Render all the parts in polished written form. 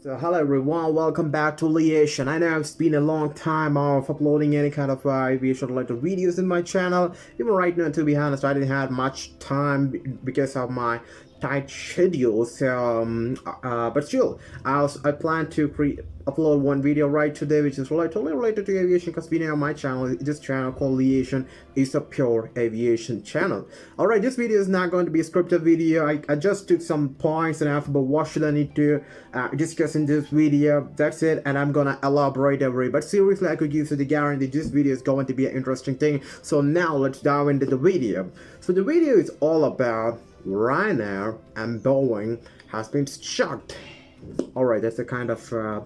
So hello everyone, welcome back to Leeation. I know it's been a long time of uploading any kind of aviation related videos in my channel. Even right now, to be honest, I didn't have much time because of my tight schedule. But still, I plan to upload one video right today, which is totally related to aviation, because we know my channel, this channel called Leeation, is a pure aviation channel. Alright, this video is not going to be a scripted video. I just took some points and after, but what should I need to discuss in this video? That's it, and I'm gonna elaborate every. But seriously, I could give you the guarantee this video is going to be an interesting thing. So now let's dive into the video. So the video is all about Ryanair and Boeing has been shocked. Alright, that's the kind of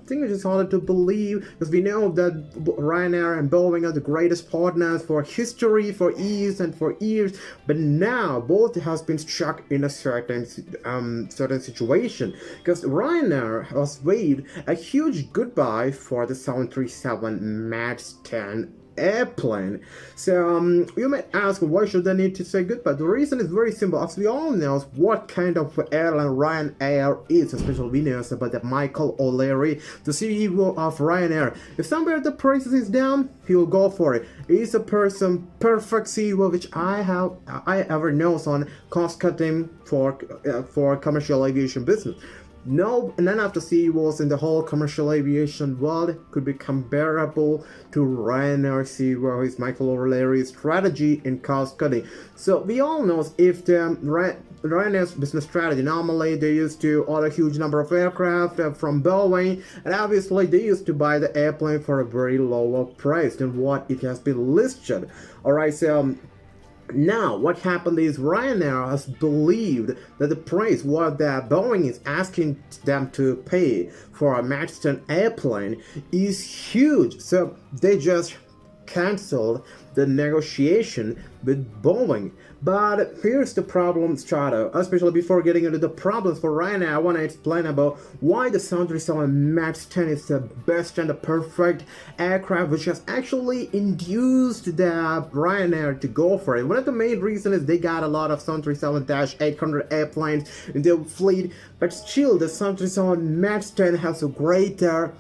thing which is hard to believe, because we know that Ryanair and Boeing are the greatest partners for history, for years and for years, but now both has been stuck in a certain situation, because Ryanair has waved a huge goodbye for the 737 MAX 10 airplane. So you might ask, why should they need to say goodbye? The reason is very simple. As we all know what kind of airline Ryanair is, especially we know about that Michael O'Leary, the CEO of Ryanair. If somewhere the prices is down, he will go for it. He's a perfect CEO which I ever knows on cost cutting for commercial aviation business. No, none of the CEOs in the whole commercial aviation world could be comparable to Ryanair CEO, his Michael O'Leary's strategy in cost cutting. So we all know if the Ryanair's business strategy, normally they used to order a huge number of aircraft from Boeing, and obviously they used to buy the airplane for a very lower price than what it has been listed. Alright, so now, what happened is Ryanair has believed that the price what that Boeing is asking them to pay for a MAX 10 airplane is huge, so they just cancelled the negotiation with Boeing. But here's the problem starter. Especially before getting into the problems for Ryanair, I want to explain about why the 737 MAX 10 is the best and the perfect aircraft, which has actually induced the Ryanair to go for it. One of the main reasons is they got a lot of 737-800 airplanes in their fleet, but still the 737 MAX 10 has a greater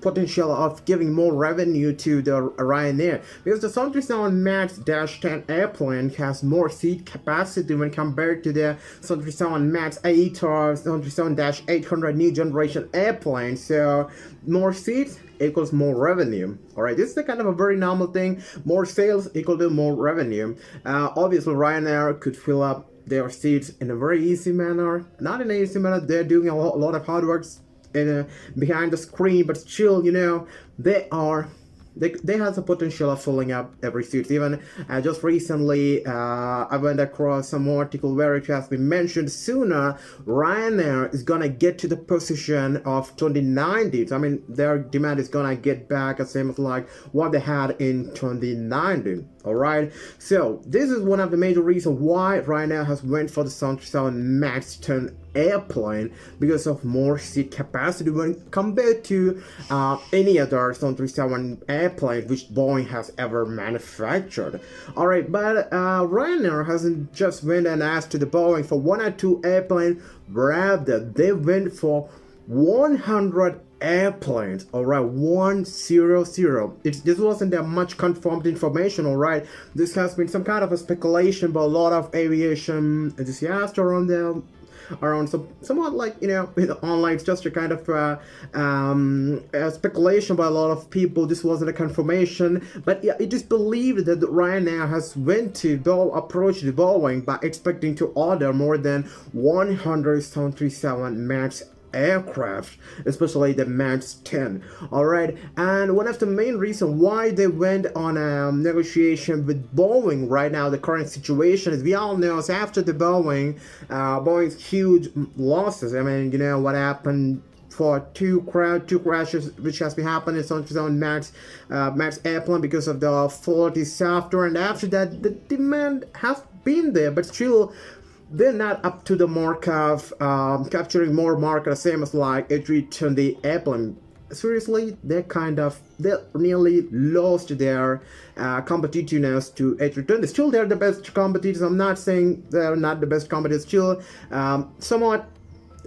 potential of giving more revenue to the Ryanair, because the 737 MAX 10 airplane has more seat capacity when compared to the 737 MAX 8 or 737-800 new generation airplane. So more seats equals more revenue. Alright, this is the kind of a very normal thing. More sales equal to more revenue. Obviously Ryanair could fill up their seats in a very easy manner. Not in an easy manner, they're doing a lot of hard work behind the screen, but still, you know, they have the potential of filling up every seat. Even just recently, I went across some article where it has been mentioned sooner Ryanair is gonna get to the position of 2019. I mean, their demand is gonna get back the same as like what they had in 2019. Alright, so this is one of the major reasons why Ryanair has went for the 737 MAX 10 airplane, because of more seat capacity when compared to any other 737 airplane which Boeing has ever manufactured. Alright, but Ryanair hasn't just went and asked to the Boeing for one or two airplanes, rather they went for 100 airplanes. Alright, 100. This wasn't that much confirmed information. Alright, this has been some kind of a speculation by a lot of aviation enthusiasts around them, around somewhat like, you know, online. It's just a kind of a speculation by a lot of people. This wasn't a confirmation, but yeah, it is believed that Ryanair has went to approach the Boeing by expecting to order more than 100 737 MAX aircraft, especially the MAX 10. Alright, and one of the main reasons why they went on a negotiation with Boeing right now, the current situation is, we all know, is after the Boeing's huge losses. I mean, you know what happened for two crashes which has been happening in 737 MAX airplane because of the faulty software, and after that the demand has been there, but still they're not up to the mark of capturing more market, the same as like A320 airplane. Seriously, they nearly lost their competitiveness to A320. Still, they're the best competitors. I'm not saying they're not the best competitors. Still, somewhat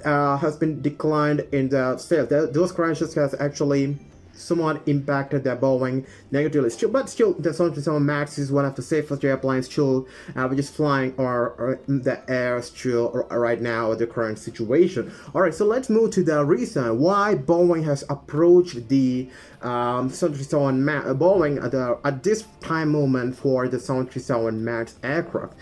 has been declined in the sales. Those crashes has actually somewhat impacted the Boeing negatively. But still, the 737 MAX is one of the safest airplanes still, which is flying or in the air still right now at the current situation. All right, so let's move to the reason why Boeing has approached the 737 MAX, Boeing at this time moment for the 737 MAX aircraft.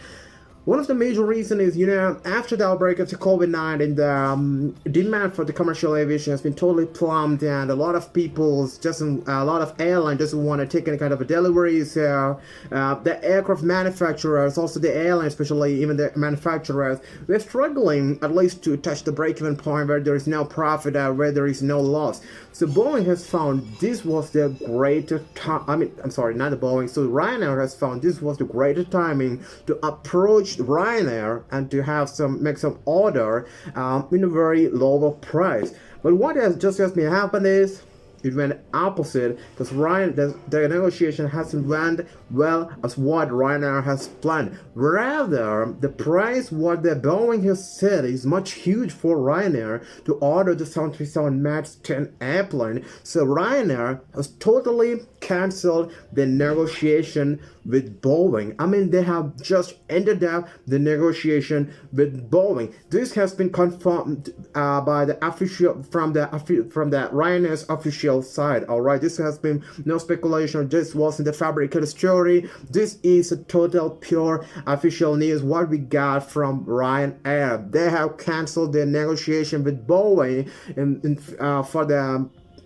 One of the major reasons is, after the outbreak of the COVID-19, the demand for the commercial aviation has been totally plumbed, and a lot of a lot of airlines doesn't want to take any kind of a delivery. So the aircraft manufacturers, also the airlines, especially even the manufacturers, we're struggling at least to touch the break-even point where there is no profit, where there is no loss. So Boeing has found this was the greater time. I'm sorry, not the Boeing. So Ryanair has found this was the greater timing to approach Ryanair and to have make some order in a very lower price. But what has just been happened is it went opposite, because the negotiation hasn't went well as what Ryanair has planned. Rather, the price what the Boeing has said is much huge for Ryanair to order the 737 MAX 10 airplane. So Ryanair has totally cancelled the negotiation with Boeing. They have just ended up the negotiation with Boeing. This has been confirmed by the official from the Ryanair's official side. All right, this has been no speculation. This wasn't a fabricated story. This is a total pure official news. What we got from Ryanair, they have canceled their negotiation with Boeing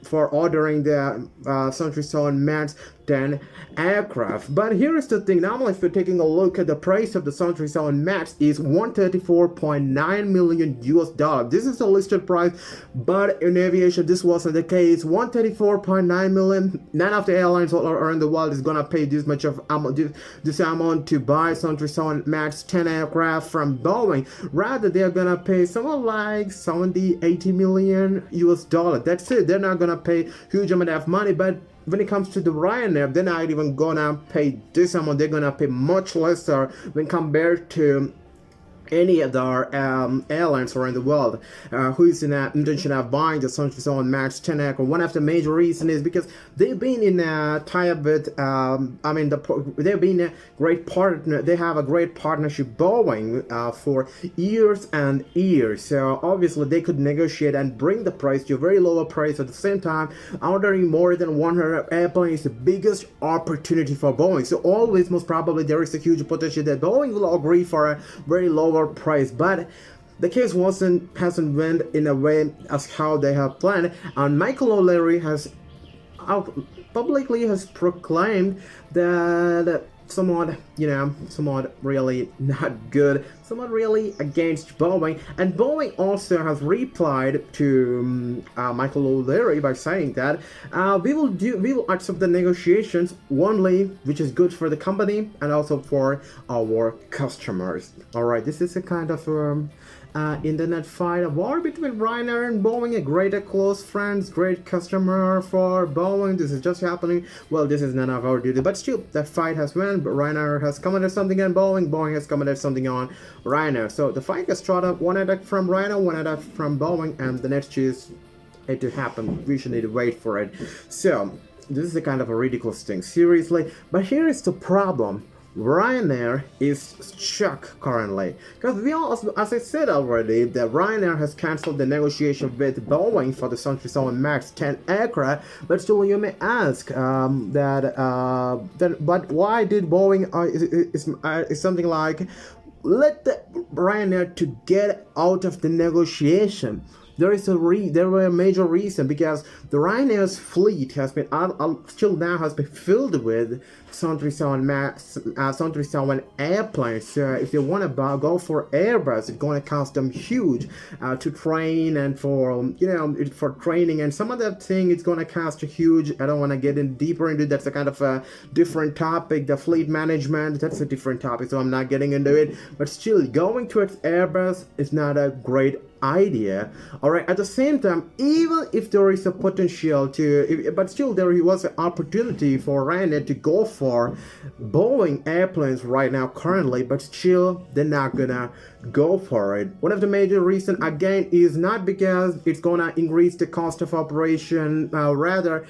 for ordering the 737 MAX 10 aircraft. But here is the thing. Normally, if you're taking a look at the price of the 737 MAX is $134.9 million US. This is the listed price, but in aviation this wasn't the case. $134.9 million. None of the airlines all around the world is gonna pay this much of this amount to buy 737 MAX 10 aircraft from Boeing. Rather, they're gonna pay somewhere like 70-80 million US dollar. That's it. They're not gonna pay huge amount of money. But when it comes to the Ryanair, they're not even gonna pay this amount. They're gonna pay much lesser when compared to any other airlines around the world who is in an intention of buying the 737 MAX 10 aircraft. One of the major reasons is because they've been in a tie-up with, they've been a great partner. They have a great partnership Boeing for years and years. So obviously they could negotiate and bring the price to a very lower price. At the same time, ordering more than 100 airplanes is the biggest opportunity for Boeing. So always, most probably, there is a huge potential that Boeing will agree for a very lower price, but the case hasn't went in a way as how they have planned. And Michael O'Leary has publicly proclaimed that somewhat really not good, somewhat really against Boeing. And Boeing also has replied to Michael O'Leary by saying that we will accept the negotiations only which is good for the company and also for our customers. All right, this is a kind of internet fight, a war between Ryanair and Boeing, a great close friends, great customer for Boeing. This is just happening. Well, this is none of our duty, but still, that fight has won. But Ryanair has commented something on Boeing. Boeing has commented something on Ryanair. So the fight has started. One attack from Ryanair, one attack from Boeing, and the next is it to happen. We should need to wait for it. So this is a kind of a ridiculous thing, seriously. But here is the problem. Ryanair is stuck currently because as I said already, that Ryanair has cancelled the negotiation with Boeing for the 737 MAX 10 aircraft. But still, you may ask but why did Boeing is something like let the Ryanair to get out of the negotiation? There were a major reason, because the Ryanair's fleet has been still now has been filled with 737 airplanes. So if they want to go for Airbus, it's going to cost them huge to train and for training and some other thing. It's going to cost huge. I don't want to get in deeper into that's a kind of a different topic. The fleet management, that's a different topic, so I'm not getting into it. But still, going towards Airbus is not a great idea. All right, at the same time, even if there is a potential but still there was an opportunity for Ryanair to go for Boeing airplanes right now currently, but still they're not gonna go for it. One of the major reasons again is not because it's gonna increase the cost of operation, rather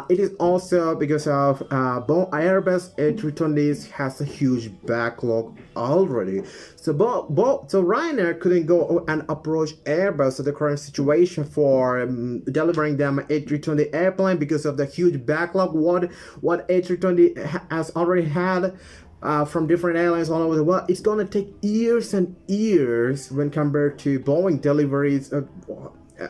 it is also because of Airbus A320s has a huge backlog already. So so Ryanair couldn't go and approach Airbus at the current situation for delivering them an A320 airplane because of the huge backlog what A320 has already had from different airlines all over the world. It's gonna take years and years when compared to Boeing deliveries.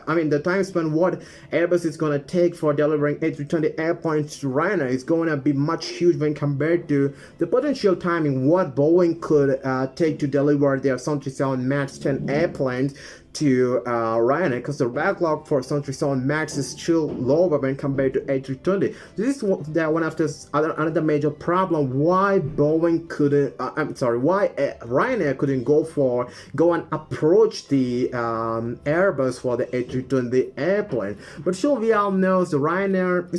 I mean, the time span what Airbus is going to take for delivering A320 airplanes to Ryanair is going to be much huge when compared to the potential timing what Boeing could take to deliver their 737 MAX 10 airplanes to Ryanair, because the backlog for 737 MAX is still lower when compared to A320. This is one of the another major problem why Boeing couldn't. Why Ryanair couldn't go and approach the Airbus for the A320 airplane. But still, we all know the Ryanair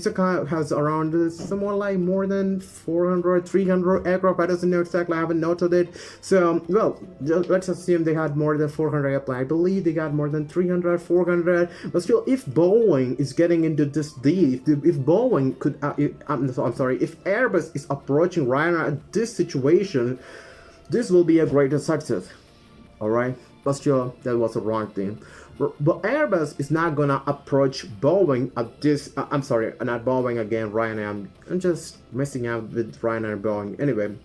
has around somewhat like more than 400, 300 aircraft. I don't know exactly. I haven't noted it. So well, let's assume they had more than 400 airplanes. I believe they got more than 300, 400, but still, if Boeing is getting into this deal, if Boeing could, if Airbus is approaching Ryanair at this situation, this will be a greater success. All right, but still, that was a wrong thing. But Airbus is not gonna approach Boeing at this. Not Boeing again. Ryanair. I'm just messing out with Ryanair and Boeing. Anyway.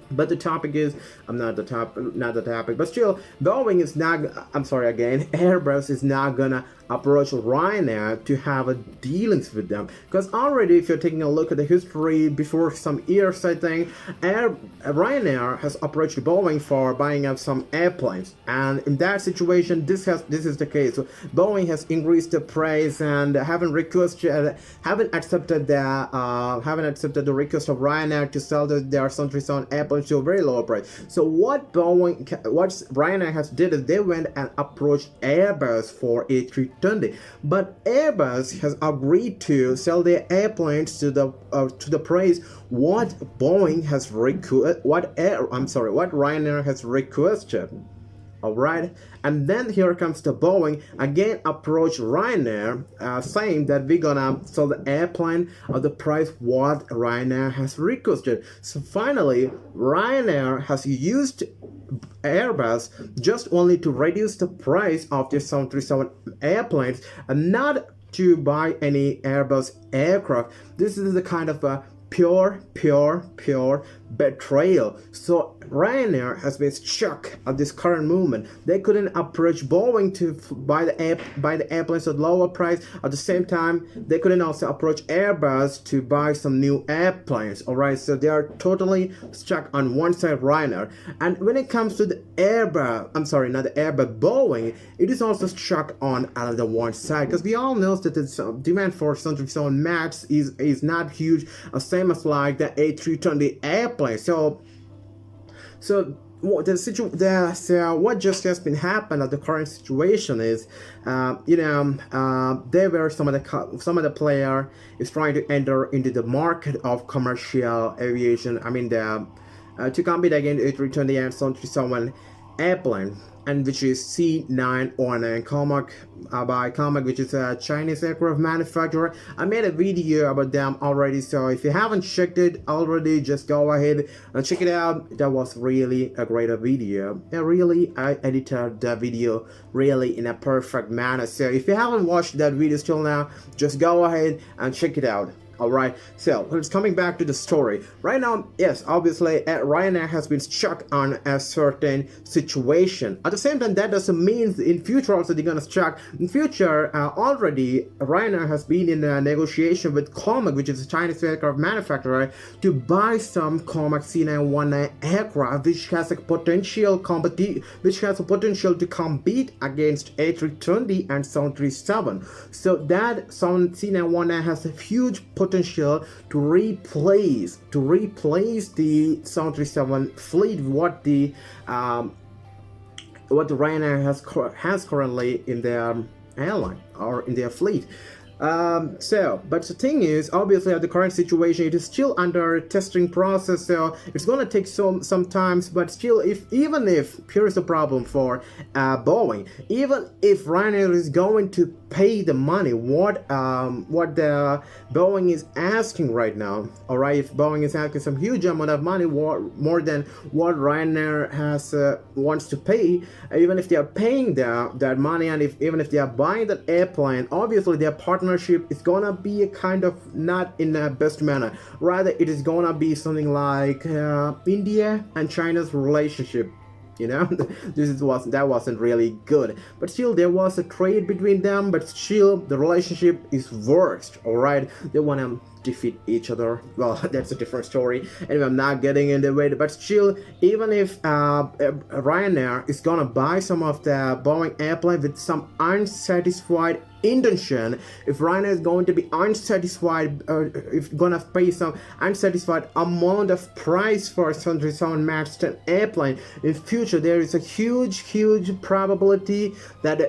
But the topic is, not the topic, but still, Boeing is not, Airbus is not gonna approach Ryanair to have a dealings with them. Because already, if you're taking a look at the history before some years, I think, Ryanair has approached Boeing for buying up some airplanes. And in that situation, this is the case. So Boeing has increased the price and haven't accepted the request of Ryanair to sell their 737 airplanes to a very low price. So what Ryanair has did is they went and approached Airbus for A320, but Airbus has agreed to sell their airplanes to the price what Ryanair has requested. Alright, and then here comes the Boeing again approach Ryanair, saying that we're gonna sell the airplane at the price what Ryanair has requested. So finally, Ryanair has used Airbus just only to reduce the price of the 737 airplanes and not to buy any Airbus aircraft. This is the kind of a pure betrayal. So Ryanair has been shocked at this current movement. They couldn't approach Boeing to buy the airplanes at lower price. At the same time, they couldn't also approach Airbus to buy some new airplanes. All right, so they are totally stuck on one side, Ryanair. And when it comes to the Boeing, it is also stuck on another one side, because we all know that the demand for 737 MAX is not huge, same as like the A320 airplane. So what just has been happened at the current situation is, there were some of the player is trying to enter into the market of commercial aviation. I mean, to compete against A320 and 737 airplane, and which is C919 Comac by Comac, which is a Chinese aircraft manufacturer. I made a video about them already, so if you haven't checked it already, just go ahead and check it out. That was really a great video. I edited the video really in a perfect manner. So if you haven't watched that video still now, just go ahead and check it out. Alright, so it's coming back to the story. Right now, yes, obviously, Ryanair has been stuck on a certain situation. At the same time, that doesn't mean in future also they're gonna stuck. In future, already, Ryanair has been in a negotiation with Comac, which is a Chinese aircraft manufacturer, to buy some Comac C919 aircraft, which has a potential to compete against A320 and 737. So that C919 has a huge potential to replace the 737 fleet what the what Ryanair has currently in their airline or in their fleet. But the thing is, obviously, at the current situation, it is still under testing process, so it's gonna take some times. But still, even if here's the problem for Boeing, even if Ryanair is going to pay the money, what the Boeing is asking right now, all right, if Boeing is asking some huge amount of money, more than what Ryanair has wants to pay, even if they are paying that money, and even if they are buying that airplane, obviously their partnership is gonna be a kind of not in the best manner. Rather, it is gonna be something like India and China's relationship. That wasn't really good, but still there was a trade between them, but still the relationship is worst. All right, they want to defeat each other. Well, that's a different story, and I'm not getting into it, but still, even if Ryanair is gonna buy some of the Boeing airplane with some unsatisfied intention, if Ryanair is going to be unsatisfied, if gonna pay some unsatisfied amount of price for 737 MAX 10 airplane in future, there is a huge probability that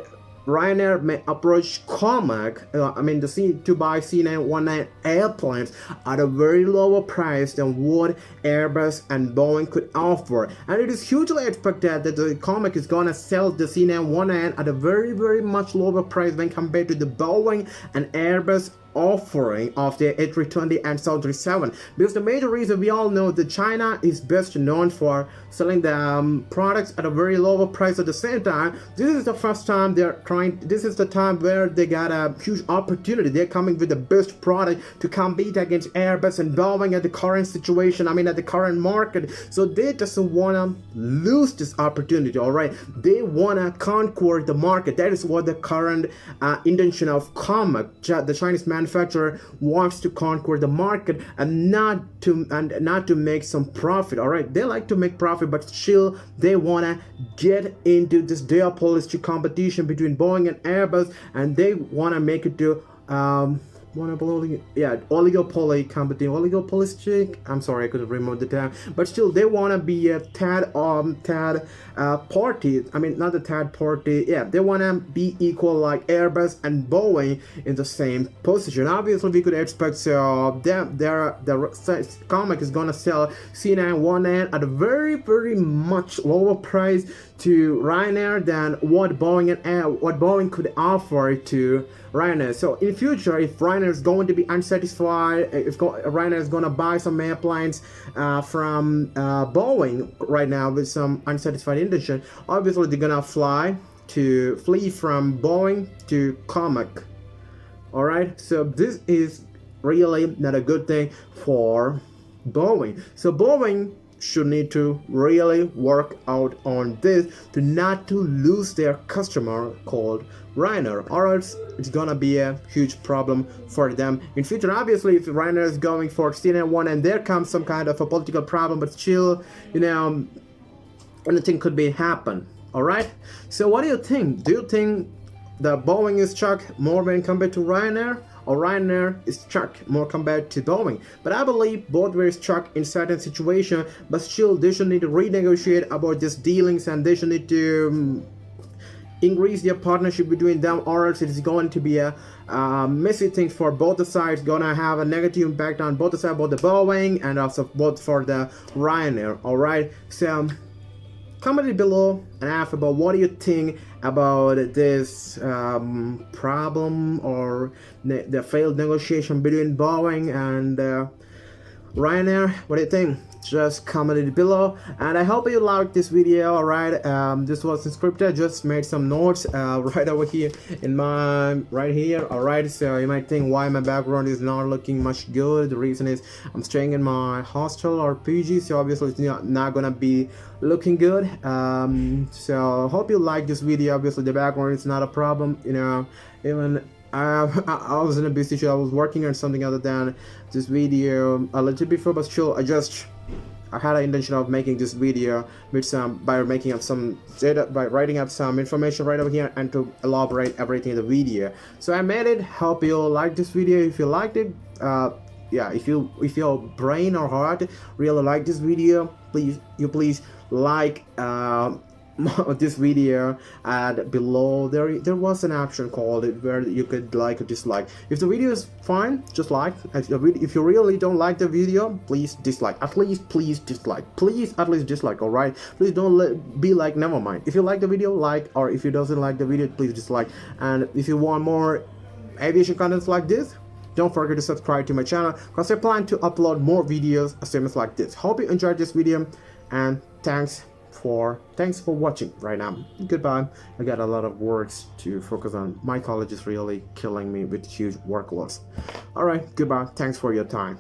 Ryanair may approach Comac, to buy C919 airplanes at a very lower price than what Airbus and Boeing could offer. And it is hugely expected that the Comac is gonna sell the C919 at a very much lower price when compared to the Boeing and Airbus offering of the A320 and 737, because the major reason we all know that China is best known for selling the products at a very lower price. At the same time, this is the first time this is the time where they got a huge opportunity. They're coming with the best product to compete against Airbus and Boeing at the current situation, at the current market. So they just want to lose this opportunity, all right? They want to conquer the market. That is what the current intention of Comac, the Chinese manufacturer, wants to conquer the market and not to make some profit. All right, they like to make profit, but still they want to get into this duopolistic competition between Boeing and Airbus, and they want to make it to oligopoly company, oligopolistic. I'm sorry, I couldn't remember the term, but still they want to be a third party. Not the third party. Yeah, they want to be equal like Airbus and Boeing in the same position. Obviously, we could expect the Comac is gonna sell C919 at a very much lower price to Ryanair than what Boeing could offer to Ryanair. So in future, if Ryanair is going to be unsatisfied, if Ryanair is going to buy some airplanes from Boeing right now with some unsatisfied intention, obviously they're gonna flee from Boeing to Comac. All right, so this is really not a good thing for Boeing. So Boeing should need to really work out on this to not to lose their customer called Ryanair, or else it's gonna be a huge problem for them in future. Obviously, if Ryanair is going for C919 and there comes some kind of a political problem, but still, anything could be happen. All right. So what do you think? Do you think the Boeing is stuck more when compared to Ryanair, or Ryanair is stuck more compared to Boeing? But I believe both were stuck in certain situation, but still they should need to renegotiate about these dealings, and they should need to increase their partnership between them, or else it is going to be a messy thing for both the sides, gonna have a negative impact on both the sides, both the Boeing and also both for the Ryanair. All right, so comment below and ask about what do you think about this problem or the failed negotiation between Boeing and Ryanair. What do you think? Just comment it below, and I hope you liked this video. All right, this wasn't scripted, just made some notes right over here in my right here. All right, so you might think why my background is not looking much good. The reason is I'm staying in my hostel or PG, so obviously it's not gonna be looking good. So hope you like this video. Obviously the background is not a problem, even I was in a busy show. I was working on something other than this video a little before, but still I had an intention of making this video with by writing up some information right over here and to elaborate everything in the video. So I made it. Hope you like this video. If you liked it, yeah, if your brain or heart really like this video, please like this video, and below there was an option called it where you could like or dislike. If the video is fine, just like. If you really don't like the video, please dislike. At least please dislike. Please at least dislike. All right. Please don't be like never mind. If you like the video, like, or if you doesn't like the video, please dislike. And if you want more aviation contents like this, don't forget to subscribe to my channel because I plan to upload more videos same as like this. Hope you enjoyed this video, and thanks for watching right now. Goodbye. I got a lot of works to focus on. My college is really killing me with huge workloads. All right, goodbye. Thanks for your time.